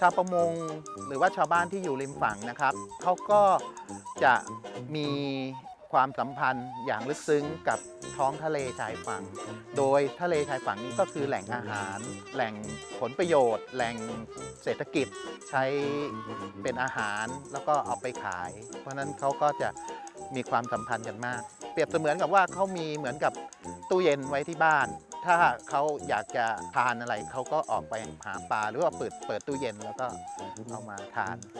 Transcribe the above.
ชาวประมงหรือว่าชาวบ้านที่อยู่ริมฝั่งนะครับเขาก็จะมีความสัมพันธ์อย่างลึกซึ้งกับท้องทะเลชายฝั่งโดยทะเลชายฝั่งนี้ก็คือแหล่งอาหารแหล่งผลประโยชน์แหล่งเศรษฐกิจใช้เป็นอาหารแล้วก็เอาไปขายเพราะฉะนั้นเขาก็จะมีความสัมพันธ์กันมากเปรียบเสมือนกับว่าเขามีเหมือนกับตู้เย็นไว้ที่บ้านถ้าเขาอยากจะทานอะไรเขาก็ออกไปหาปลาหรือว่าเปิดตู้เย็นแล้วก็เอามาทาน